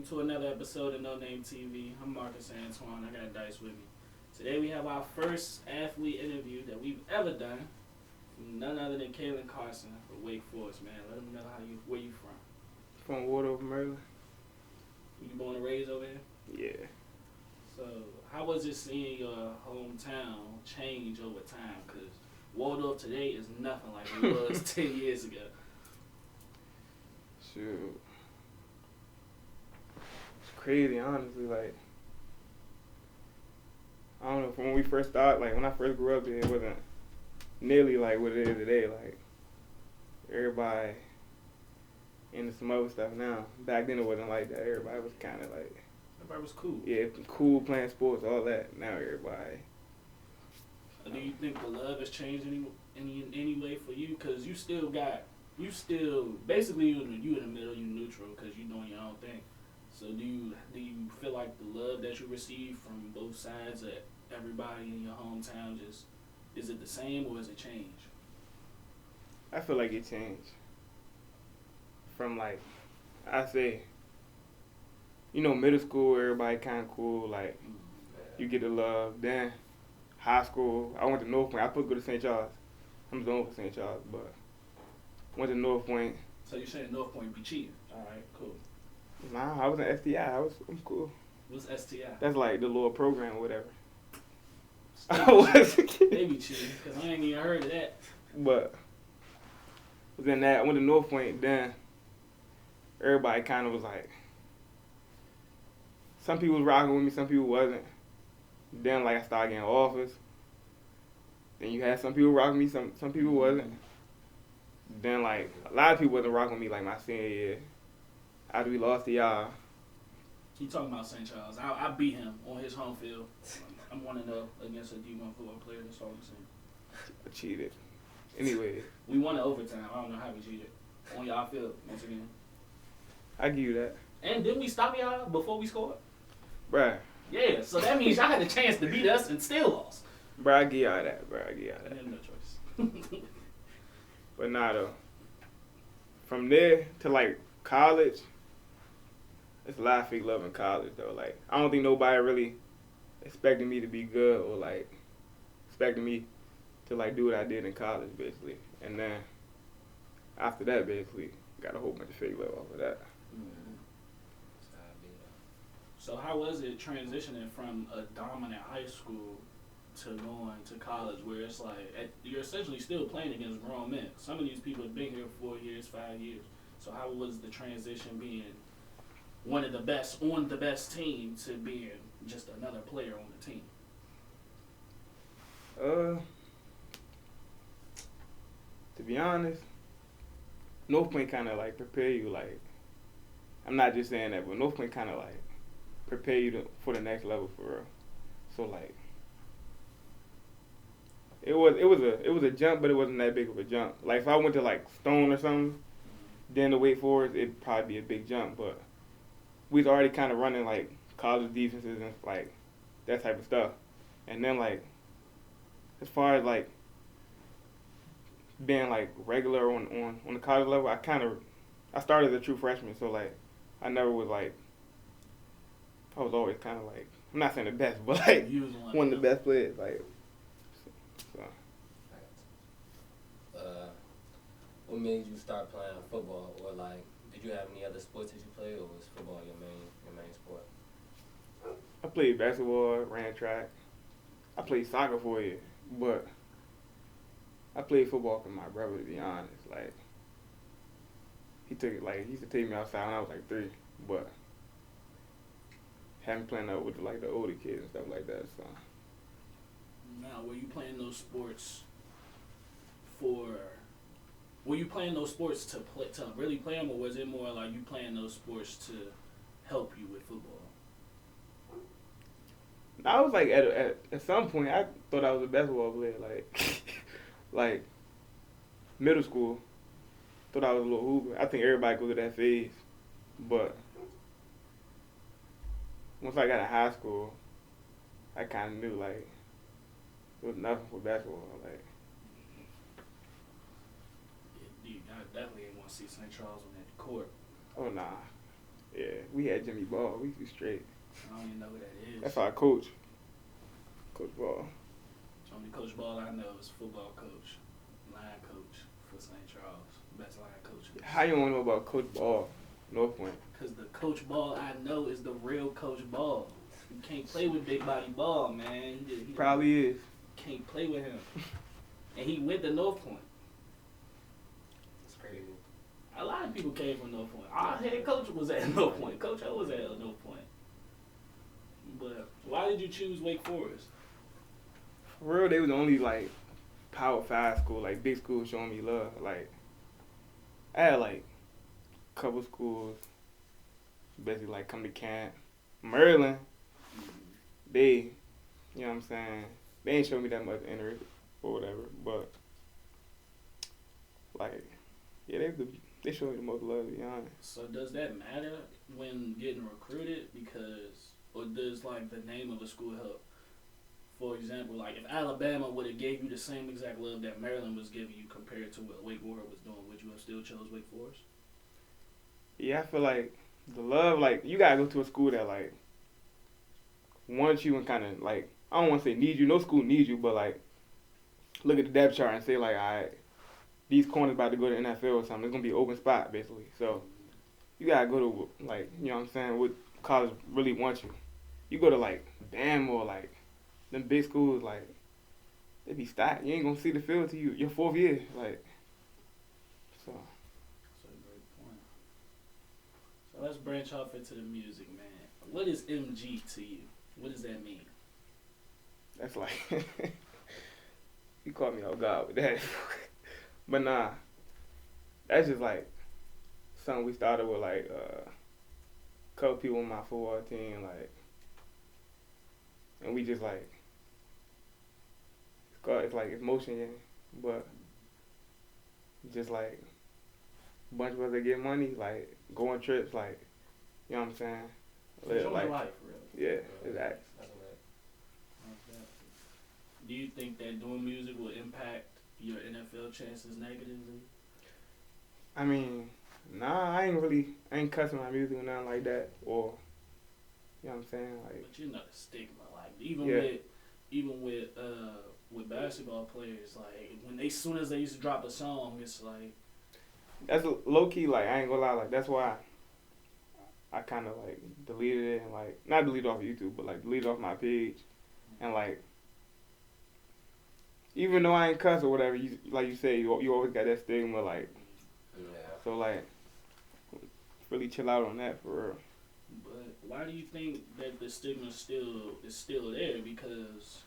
to another episode of NoName Tv. I'm Marcus Antoine. I got Dice with me. Today we have our first athlete interview that we've ever done. None other than Caelen Carson from Wake Forest, man. Let them know where you from. From Waterville, Maryland. You born and raised over here? Yeah. So how was it seeing your hometown change over time? Because Waldorf today is nothing like it was 10 years ago. Shoot. It's crazy, honestly. Like, I don't know, from when we first started, like, when I first grew up here, it wasn't nearly like what it is today. Like, everybody into some other stuff now. Back then, it wasn't like that. Everybody was kind of like... Everybody was cool. Yeah, cool, playing sports, all that. Now everybody... Do you think the love has changed in any way for you? Because you still, basically, you in the middle, you neutral, because you doing your own thing. So do you feel like the love that you receive from both sides of everybody in your hometown, is it the same or has it changed? I feel like it changed. From like, I say, middle school, everybody kind of cool, like, you get the love. Then high school, I went to North Point. I supposed to go to St. Charles. I'm zoned for St. Charles, but went to North Point. So you're saying North Point be cheating? All right, cool. Nah, I was in STI. I'm cool. What's STI? That's like the little program or whatever. They be cheating, because I ain't even heard of that. But was in that. I went to North Point. Then everybody kind of was like, some people was rocking with me, some people wasn't. Then like I started getting offers. Then you had some people rocking me, some people wasn't. Then like a lot of people wasn't rocking with me like my senior year. After we lost to y'all. You talking about St. Charles? I beat him on his home field. I'm 1-0 against a D1 football player. That's all I'm saying. I cheated. Anyway. We won in overtime. I don't know how we cheated. On y'all field once again. I give you that. And didn't we stop y'all before we scored? Bruh. Yeah, so that means y'all had a chance to beat us and still lost. Bruh, I give y'all that. I had no choice. But nah, though. From there to, like, college, it's a lot of fake love in college, though. Like, I don't think nobody really expected me to be good or, like, expected me to, like, do what I did in college, basically. And then after that, basically, got a whole bunch of fake love off of that. So how was it transitioning from a dominant high school to going to college where it's like you're essentially still playing against grown men? Some of these people have been here 4 years, 5 years. So how was the transition being one of the best on the best team to being just another player on the team? To be honest, North Point kind of like prepare you, like, I'm not just saying that, but North Point kind of like prepare you for the next level for real. So like, it was a jump, but it wasn't that big of a jump. Like if I went to like Stone or something, then to Wake Forest, it'd probably be a big jump. But we was already kind of running like college defenses and like that type of stuff. And then like, as far as like being like regular on the college level, I started as a true freshman, so like I never was like, I was always kind of like, I'm not saying the best, but like one of the best players, like. So. What made you start playing football, or like, did you have any other sports that you played, or was football your main sport? I played basketball, ran track. I played soccer for a year, but I played football for my brother, to be honest. Like, he used to take me outside when I was like 3, but haven't playing out with like the older kids and stuff like that. So. Now, were you playing those sports to really play them, or was it more like you playing those sports to help you with football? I was like at some point I thought I was a basketball player, like middle school. Thought I was a little hooper. I think everybody goes through that phase, but once I got to high school, I kind of knew like it was nothing for basketball. Like, I definitely didn't want to see St. Charles on that court. oh nah, Yeah, we had Jimmy Ball. We was straight. I don't even know who that is. That's our coach. Coach Ball. The only Coach Ball I know is football coach, line coach for St. Charles, best line coach. How you don't know about Coach Ball, North Point? Because the Coach Ball I know is the real Coach Ball. You can't play with big body Ball, man. He Probably is. Can't play with him. And he went to North Point. It's crazy. A lot of people came from North Point. Our head coach was at North Point. Coach O was at North Point. But why did you choose Wake Forest? For real, they was the only like Power 5 school, like big school showing me love. Like I had like a couple schools basically like come to camp. Maryland, they, you know what I'm saying, they ain't show me that much interest or whatever, but like, yeah, they showed me the most love, to be honest. So does that matter when getting recruited? Because, or does like the name of a school help? For example, like if Alabama would have gave you the same exact love that Maryland was giving you compared to what Wake Forest was doing, would you have still chose Wake Forest? Yeah, I feel like the love, like, you gotta go to a school that, like, wants you and kind of, like, I don't want to say need you. No school needs you, but, like, look at the depth chart and say, like, all right, these corners about to go to NFL or something. It's going to be an open spot, basically. So, you gotta go to, like, you know what I'm saying, what college really wants you. You go to, like, Bama or, like, them big schools, like, they be stacked. You ain't going to see the field till your fourth year, like, so. That's a great point. So let's branch off into the music, man. What is MG to you? What does that mean? That's like, you caught me off guard with that. But nah, that's just like something we started with, like, a couple people on my football team, like, and we just like, it's like, it's motion, yeah, but just like a bunch of us that get money, like, go on trips, like, you know what I'm saying? Enjoy Like, life, really. yeah, exactly. Do you think that doing music will impact your NFL chances negatively? I mean, nah, I ain't cussing my music or nothing like that, or, you know what I'm saying? Like, But you know the stigma, like even with basketball players, like when they soon as they used to drop a song, it's like that's low key, like, I ain't gonna lie, like, that's why I kind of, like, deleted it and, like, not deleted off of YouTube, but, like, deleted off my page, and, like, even though I ain't cuss or whatever, you, like you say, you always got that stigma, like, Yeah. so, like, really chill out on that, for real. But why do you think that the stigma is still there? Because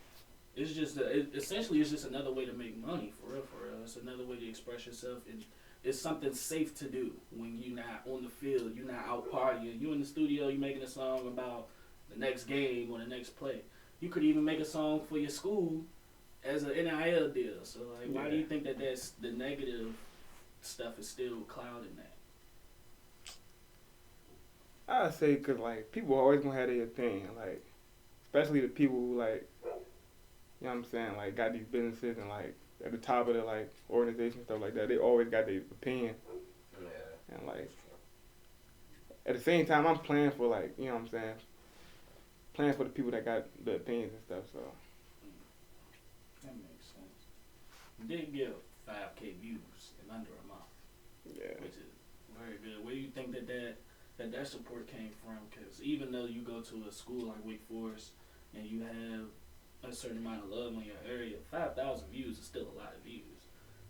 it's just essentially it's just another way to make money, for real, for real. It's another way to express yourself, and it's something safe to do when you're not on the field, you're not out partying, you're in the studio, you're making a song about the next game or the next play. You could even make a song for your school as an NIL deal. So, like, why do you think that that's the negative stuff is still clouding that? I'd say because, like, people always gonna have their opinion, like, especially the people who, like, you know what I'm saying, like, got these businesses and, like, at the top of the, like, organization, stuff like that, they always got their opinion. Yeah. And, like, at the same time, I'm playing for, like, you know what I'm saying, playing for the people that got the opinions and stuff, so. That makes sense. You did get 5K views in under a month. Yeah. Which is very good. Where do you think that support came from? Because even though you go to a school like Wake Forest and you have a certain amount of love in your area, 5,000 views is still a lot of views.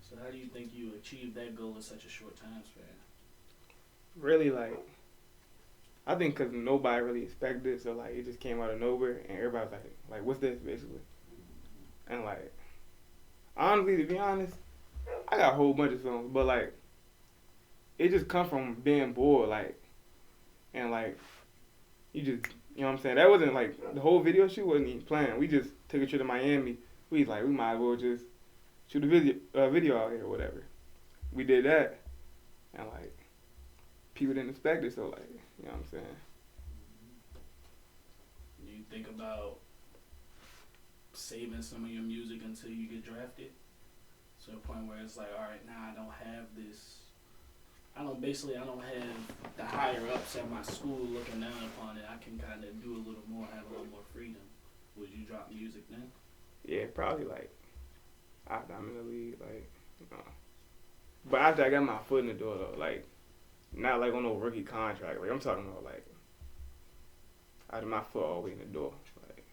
So how do you think you achieved that goal in such a short time span? Really, like, I think because nobody really expected it, so, like, it just came out of nowhere, and everybody was like, what's this, basically? And, like, honestly, to be honest, I got a whole bunch of songs, but, like, it just come from being bored, like, and, like, you just, you know what I'm saying? That wasn't, like, the whole video shoot wasn't even planned. We just took a trip to Miami. We might as well just shoot a video out here or whatever. We did that, and, like, people didn't expect it, so, like, you know what I'm saying? Do you think about saving some of your music until you get drafted? To a point where it's like, all right, now I don't basically I don't have the higher ups at my school looking down upon it. I can kind of do a little more, have a little more freedom. Would you drop music then? Yeah, probably like after I'm in the league, like, but after I got my foot in the door though, like, not like on no rookie contract. Like I'm talking about like out of my foot all the way in the door. Like,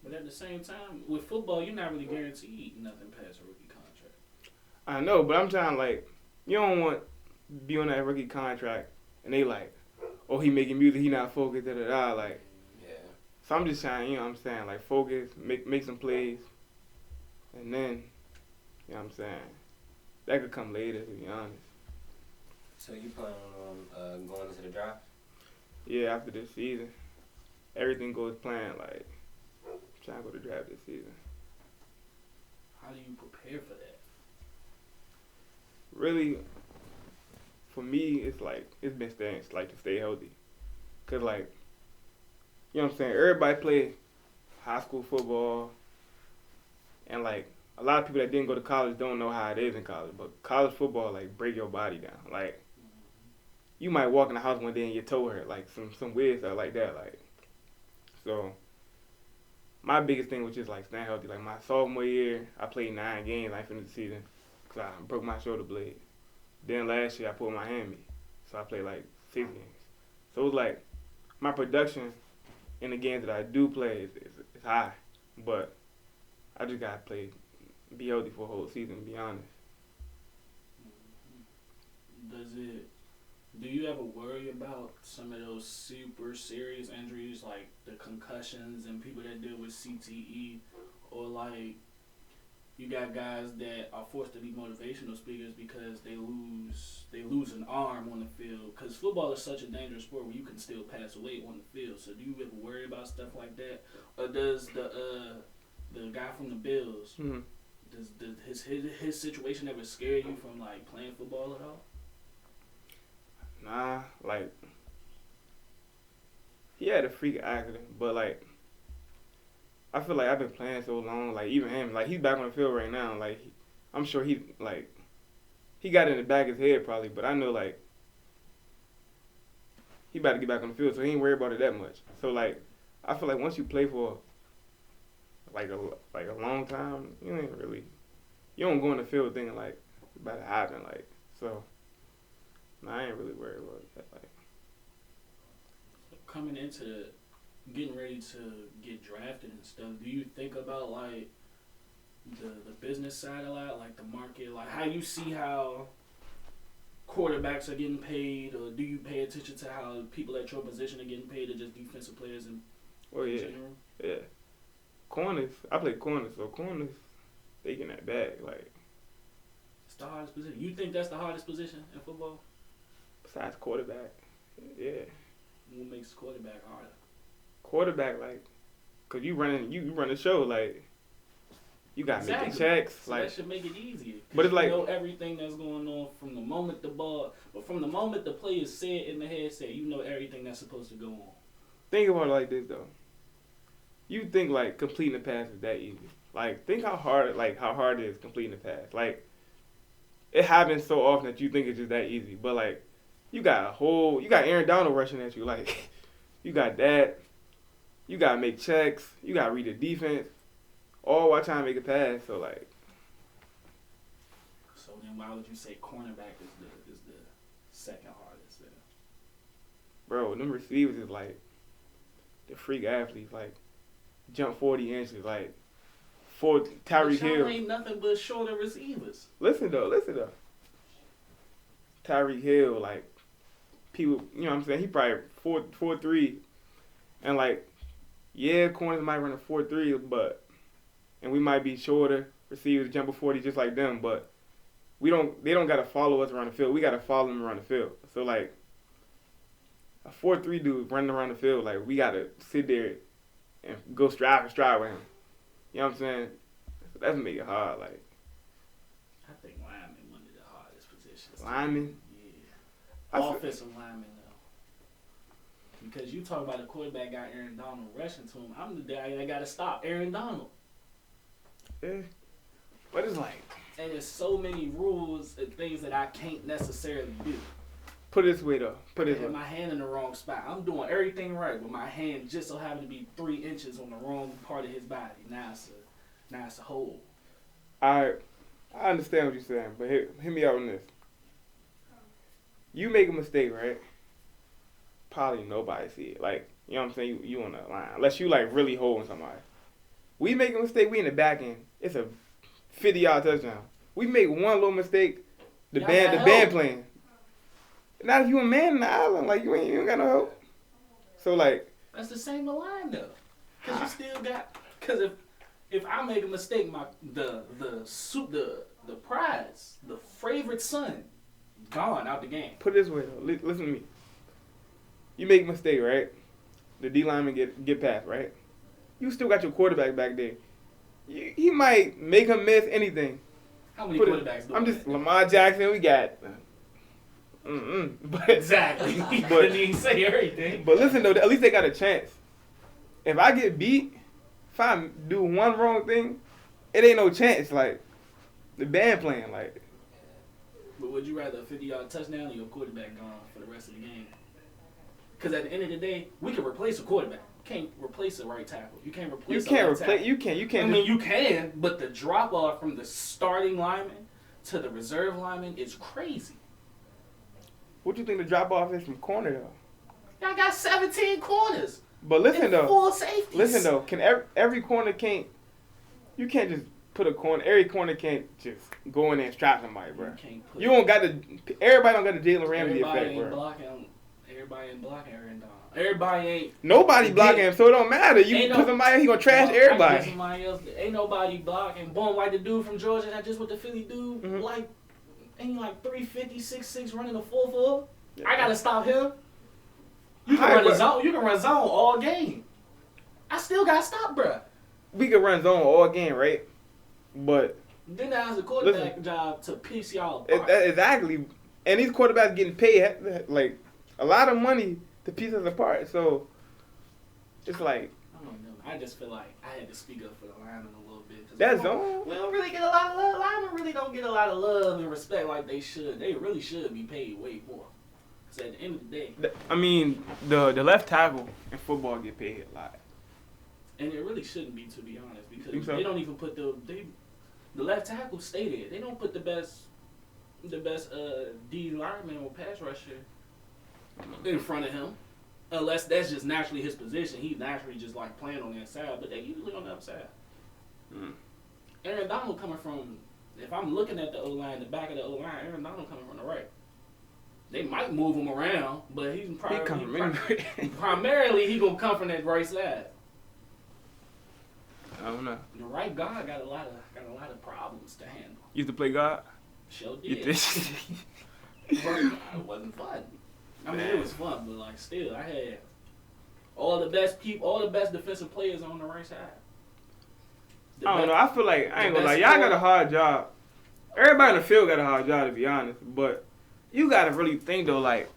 but at the same time, with football, you're not really guaranteed nothing past a rookie contract. I know, but I'm trying like, you don't want to be on that rookie contract and they like, oh, he making music, he not focused, da da da. Like, Yeah. so I'm just trying, you know what I'm saying, like focus, make some plays, and then, you know what I'm saying, that could come later, to be honest. So you plan on going into the draft? Yeah, after this season, everything goes planned. Like, I'm trying to go to draft this season. How do you prepare for that? Really, for me, it's like it's been staying like to stay healthy, cause like, you know what I'm saying. Everybody play high school football, and like a lot of people that didn't go to college don't know how it is in college. But college football like break your body down. Like, you might walk in the house one day and your toe hurt, like some weird stuff like that. Like, so my biggest thing was just like staying healthy. Like my sophomore year, I played 9 games. I finished the season because I broke my shoulder blade. Then last year I pulled my hammy, so I played like 6 games. So it was like my production in the games that I do play is high, but I just gotta be healthy for a whole season. To be honest. Do you ever worry about some of those super serious injuries like the concussions and people that deal with CTE, or like you got guys that are forced to be motivational speakers because they lose an arm on the field? Because football is such a dangerous sport where you can still pass away on the field. So do you ever worry about stuff like that, or does the guy from the Bills, does his situation ever scare you from like playing football at all? Nah, like, he had a freak accident, but like, I feel like I've been playing so long, like even him, like he's back on the field right now, like I'm sure he got it in the back of his head probably, but I know like he about to get back on the field, so he ain't worried about it that much. So like, I feel like once you play for like a long time, you don't go in the field thinking like it's about to happen, like, so. No, I ain't really worried about that. Like, coming into getting ready to get drafted and stuff, do you think about like the business side a lot, like the market, like how you see how quarterbacks are getting paid, or do you pay attention to how people at your position are getting paid, or just defensive players in general? Yeah. Corners, I play corners, so corners, they getting that bag. Like, it's the hardest position. You think that's the hardest position in football? Besides quarterback, yeah. What makes quarterback harder? Quarterback, like, cause you run the show, like, you gotta make the checks, so like that should make it easier. But it's like, you know everything that's going on from the moment from the moment the play is said in the headset, you know everything that's supposed to go on. Think about it like this though. You think like completing the pass is that easy? Like, think how hard it is completing the pass. Like, it happens so often that you think it's just that easy, but like. You got Aaron Donald rushing at you. Like, you got that. You got to make checks. You got to read the defense. All while trying to make a pass. So, like. So, then why would you say cornerback is the second hardest then? Bro, them receivers is like the freak athletes. Like, jump 40 inches. Like, Tyreek Hill. Ain't nothing but shorter receivers. Listen, though. Tyreek Hill, like, people, you know what I'm saying? He probably 4'3", and like, yeah, corners might run a 4'3", and we might be shorter receivers, jump 40 just like them, but they don't gotta follow us around the field. We gotta follow them around the field. So like, a 4'3" dude running around the field, like, we gotta sit there and go stride for stride with him. You know what I'm saying? So that's make it hard. Like, I think lineman one of the hardest positions. Lineman. Offensive lineman, though. Because you talk about a quarterback got Aaron Donald rushing to him. I'm the guy that got to stop Aaron Donald. Yeah. But it's like, And there's so many rules and things that I can't necessarily do. Put it this way though. I have my hand in the wrong spot. I'm doing everything right, but my hand just so happened to be 3 inches on the wrong part of his body. Now it's a hole. I understand what you're saying, but hit me out on this. You make a mistake, right? Probably nobody see it. Like, you know what I'm saying? You on the line. Unless you like really holding somebody. We make a mistake, we in the back end. It's a 50-yard touchdown. We make one little mistake, the band playing. Not if you a man in the island, like you ain't got no help. So like that's the same line though. Cause you still got if I make a mistake, the prize, the favorite son, gone out the game. Put it this way though, listen to me. You make a mistake, right? The D lineman get past, right? You still got your quarterback back there. He might make him miss anything. How many quarterbacks do I'm just Lamar Jackson. We got. But exactly. He couldn't even say everything. But listen though, at least they got a chance. If I get beat, if I do one wrong thing, it ain't no chance. Like the band playing, like. But would you rather a 50-yard touchdown or your quarterback gone for the rest of the game? Because at the end of the day, we can replace a quarterback. You can't replace a right tackle. You can't replace. You can't. I mean, you can, but the drop off from the starting lineman to the reserve lineman is crazy. What do you think the drop off is from corner though? Y'all got 17 corners. But listen though, 4 safeties. Listen though, can every corner can't? You can't just put a corner. Every corner can't just go in there and strap somebody, bro. You don't got the. Everybody don't got the Jalen Ramsey effect, bro. Everybody ain't blocking Aaron Donald. Everybody ain't. Nobody blocking him, so it don't matter. You put somebody, he gonna trash everybody. Somebody else, ain't nobody blocking. Boom, like the dude from Georgia that just with the Philly dude, like, ain't like 350, 6'6", running a 4-4. Yeah. I gotta stop him. You can run zone. You can run zone all game. I still gotta stop, bruh. We can run zone all game, right? But then that's a quarterback job to piece y'all apart. Exactly, and these quarterbacks getting paid like a lot of money to piece us apart. So it's like I don't know. I just feel like I had to speak up for the linemen a little bit. That's zone. We don't really get a lot of love. Linemen really don't get a lot of love and respect like they should. They really should be paid way more. Because at the end of the day, I mean, the left tackle in football get paid a lot. And it really shouldn't be, to be honest, because they don't even put the left tackle stay there. They don't put the best D lineman or pass rusher in front of him, unless that's just naturally his position. He's naturally just like playing on that side, but they usually on the other side. Aaron Donald coming from, if I'm looking at the O line, the back of the O line, Aaron Donald coming from the right. They might move him around, but he's primarily he gonna come from that right side. I don't know. The right guard got a lot of problems to handle. You used to play guard? Sure did. It wasn't fun. I mean, it was fun, but like still, I had all the best defensive players on the right side. I don't know. I feel like I ain't gonna lie. Y'all got a hard job. Everybody in the field got a hard job, to be honest. But you gotta really think though, like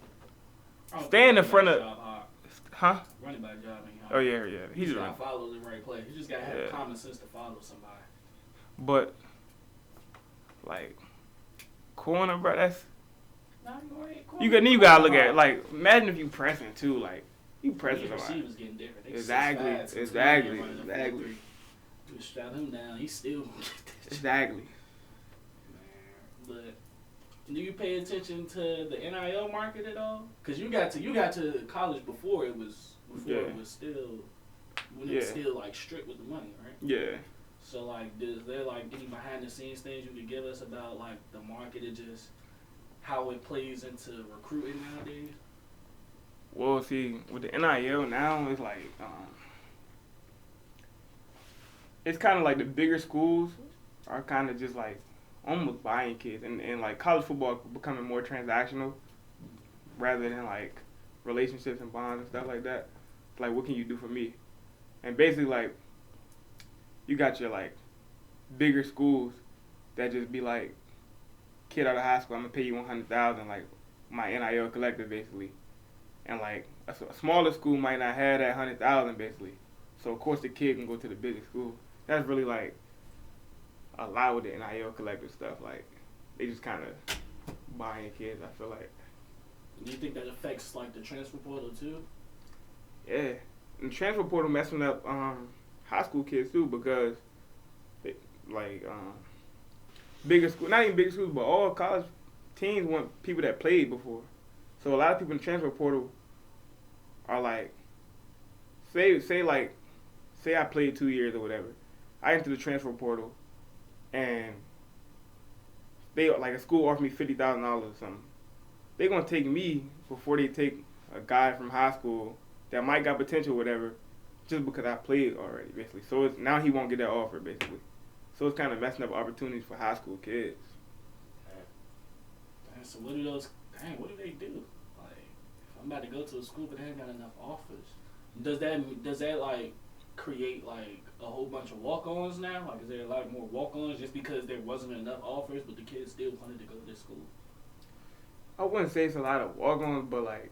stand in front of. Huh? Running back job ain't hard. Oh yeah. He just gotta follow the right play. You just gotta have common sense to follow somebody. But like corner, bro, that's. You gotta look at it. Like imagine if you pressing too, like you pressing somebody. Was getting different. Exactly. You strap him down, he still gonna get that. Exactly. Man, but do you pay attention to the NIL market at all? Cause you got to college before it was still like strict with the money, right? Yeah. So like, is there like any behind the scenes things you could give us about like the market and just how it plays into recruiting nowadays? Well, see, with the NIL now, it's like it's kind of like the bigger schools are kind of just like almost buying kids, and like college football becoming more transactional rather than like relationships and bonds and stuff like that. Like, what can you do for me? And basically, like, you got your like bigger schools that just be like, kid out of high school, I'm gonna pay you $100,000, like my NIL collective basically, and like a smaller school might not have that $100,000 basically. So of course the kid can go to the bigger school. That's really like a lot with the NIL collective stuff. Like, they just kind of buying kids, I feel like. Do you think that affects, like, the transfer portal, too? Yeah. And the transfer portal messing up high school kids, too, because, bigger school, not even bigger schools, but all college teams want people that played before. So a lot of people in the transfer portal are like, say I played 2 years or whatever. I enter the transfer portal, and they like a school offered me $50,000 or something. They're gonna take me before they take a guy from high school that might got potential or whatever, just because I played already, basically. So it's, now he won't get that offer, basically. So it's kind of messing up opportunities for high school kids. So what do they do? Like, if I'm about to go to a school but they ain't got enough offers, does that like create like a whole bunch of walk-ons now? Like, is there a lot more walk-ons just because there wasn't enough offers but the kids still wanted to go to this school? I wouldn't say it's a lot of walk-ons, but like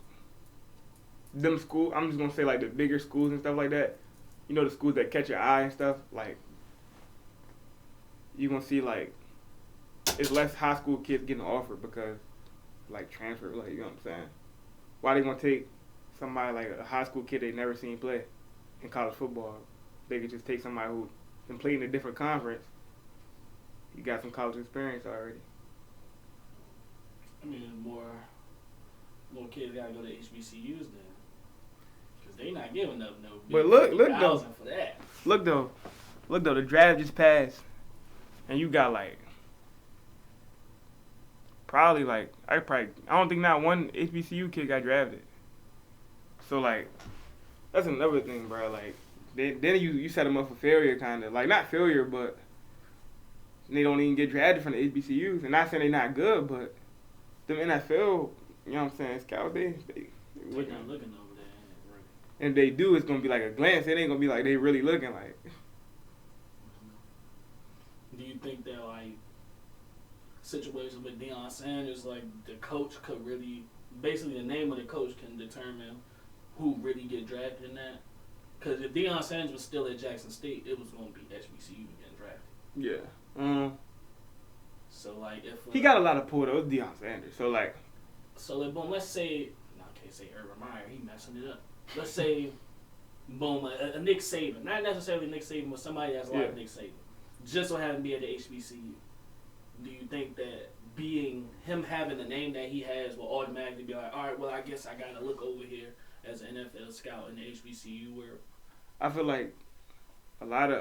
them schools, I'm just gonna say like the bigger schools and stuff like that. You know, the schools that catch your eye and stuff. Like, you gonna see like it's less high school kids getting offered because like transfer. Like, you know what I'm saying? Why they gonna take somebody like a high school kid they never seen play in college football? They could just take somebody who been playing in a different conference. You got some college experience already. I mean, more kids gotta go to HBCUs then, because they not giving up no big But look though, for that. Look though, the draft just passed, and you got like probably like I don't think not one HBCU kid got drafted. So like that's another thing, bro. Like then you set them up for failure, kind of like not failure, but they don't even get drafted from the HBCUs. And not saying they're not good, but them NFL, you know what I'm saying, scouts, they looking over there. And if they do, it's gonna be like a glance. It ain't gonna be like they really looking like. Do you think that like situations with Deion Sanders, like the coach could really, basically the name of the coach can determine who really get drafted in that? Because if Deion Sanders was still at Jackson State, it was gonna be HBCU getting drafted. Yeah. So like if he got a lot of pull though, it's Deion Sanders. So like. So like, boom, let's say, no, I can't say Urban Meyer, he messing it up. Let's say, boom, a Nick Saban, not necessarily Nick Saban, but somebody that's like Nick Saban, just so happen to be at the HBCU. Do you think that him having the name that he has will automatically be like, all right, well, I guess I gotta look over here as an NFL scout in the HBCU world? I feel like a lot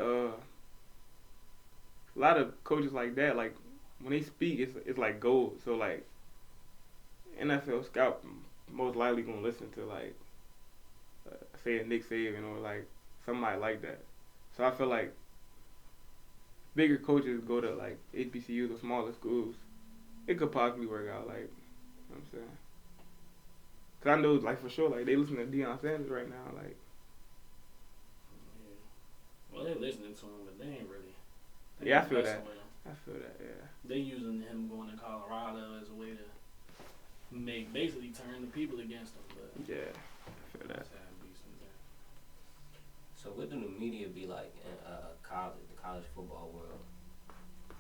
of coaches like that, like when they speak, it's like gold. So like NFL scout most likely gonna listen to like say a Nick Saban or like somebody like that. So I feel like bigger coaches go to like HBCUs or smaller schools. It could possibly work out, like, you know what I'm saying? Cause I know, like, for sure, like, they listen to Deion Sanders right now, like. Yeah. Well, they're listening to him, but they ain't really. Yeah, I feel that. Yeah. They using him going to Colorado as a way to basically turn the people against him. But yeah, I feel that. So what do the media be like in the college football world?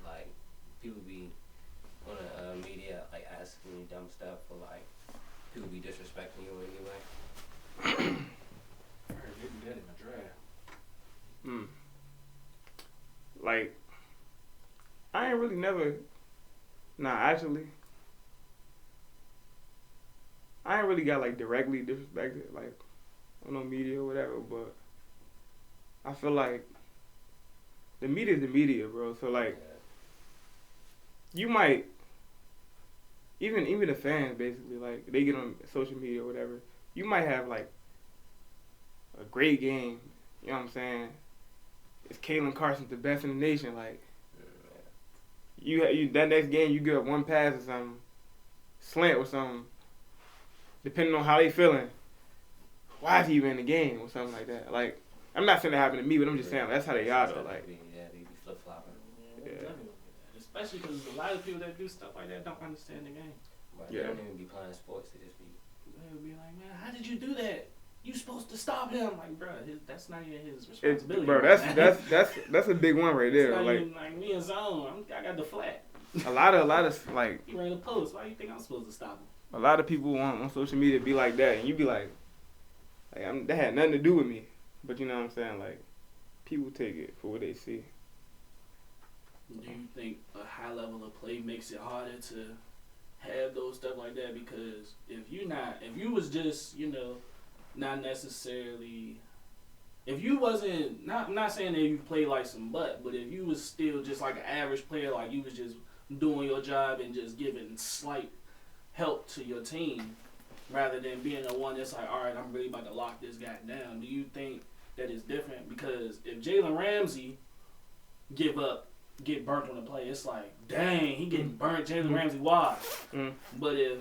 Like, people be on the media, like, asking you dumb stuff, or like, people be disrespecting you in any way? I heard they do that in the draft. Like, I ain't really never. Actually, I ain't really got like directly disrespected, like on no media or whatever. But I feel like the media is the media, bro. So like, you might even the fans basically, like, they get on social media or whatever. You might have like a great game. You know what I'm saying? It's Caelen Carson, the best in the nation. Like, you that next game you get up one pass or something, slant or something. Depending on how they feeling, why is he even in the game or something like that? Like, I'm not saying that happened to me, but I'm just saying that's how they are though. Like, yeah, they be flip flopping. Yeah. Especially because a lot of people that do stuff like that don't understand the game. But they don't even be playing sports. They just be. They'll be like, man, how did you do that? you supposed to stop him. Like, bro, that's not even his responsibility. Bro, that's a big one right there. Like, even, like me and Zone, I got the flat. a lot of like, he ran the post. Why do you think I'm supposed to stop him? a lot of people on social media be like that, and you be like that had nothing to do with me. But you know what I'm saying? Like, people take it for what they see. Do you think a high level of play makes it harder to have those stuff like that? Because if you was just, not necessarily, if you wasn't, I'm not saying that you played like some butt, but if you was still just like an average player, like you was just doing your job and just giving slight help to your team, rather than being the one that's like, all right, I'm really about to lock this guy down, do you think that is different? Because if Jalen Ramsey get burnt on the play, it's like, dang, he getting burnt. Jalen Ramsey washed. But if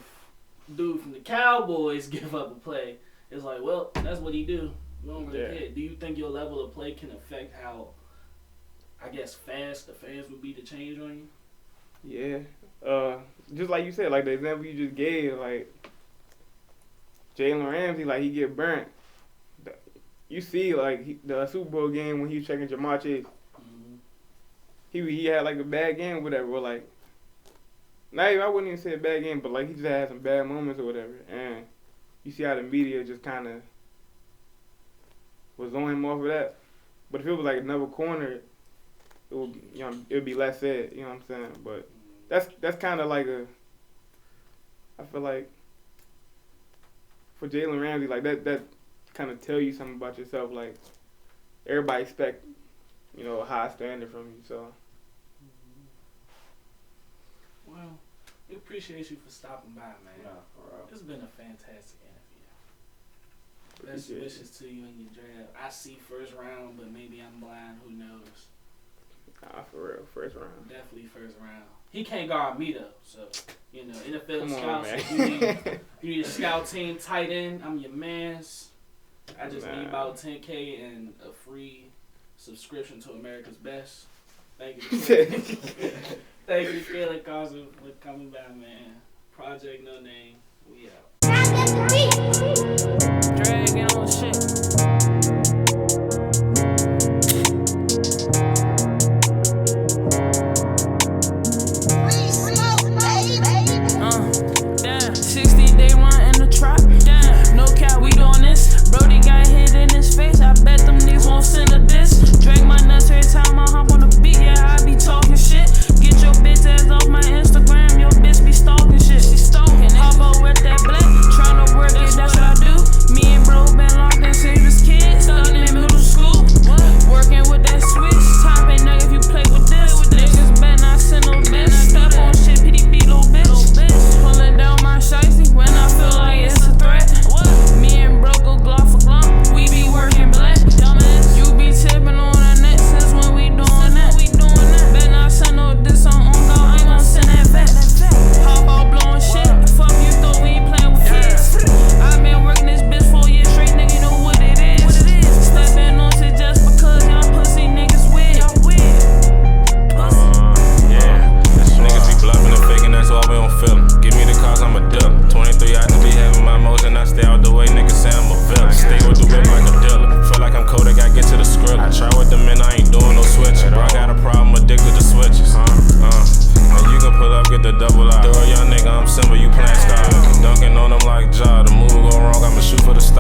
dude from the Cowboys give up a play, it's like, well, that's what he do. We don't really care. Do you think your level of play can affect how, I guess, fast the fans would be to change on you? Yeah. Just like you said, like the example you just gave, like Jalen Ramsey, like he get burnt. You see, like the Super Bowl game when he was checking Jamar Chase. He had like a bad game or whatever, or like, I wouldn't even say a bad game, but like he just had some bad moments or whatever, and you see how the media just kind of was on him off of that. But if it was like another corner, it would be less said, you know what I'm saying? But that's kind of like I feel like for Jalen Ramsey, like that kind of tell you something about yourself. Like, everybody expect, a high standard from you, so. Well, we appreciate you for stopping by, man. No, for real. It's been a fantastic interview. Best wishes to you in your draft. I see first round, but maybe I'm blind. Who knows? Nah, for real, first round. Definitely first round. He can't guard me though, so NFL Come scouts. on, If you need a scout team tight end, I'm your man's. I just need about $10K and a free subscription to America's Best. Thank you. Thank you, Caelen, Carson, for coming by, man. Project NoName. We out.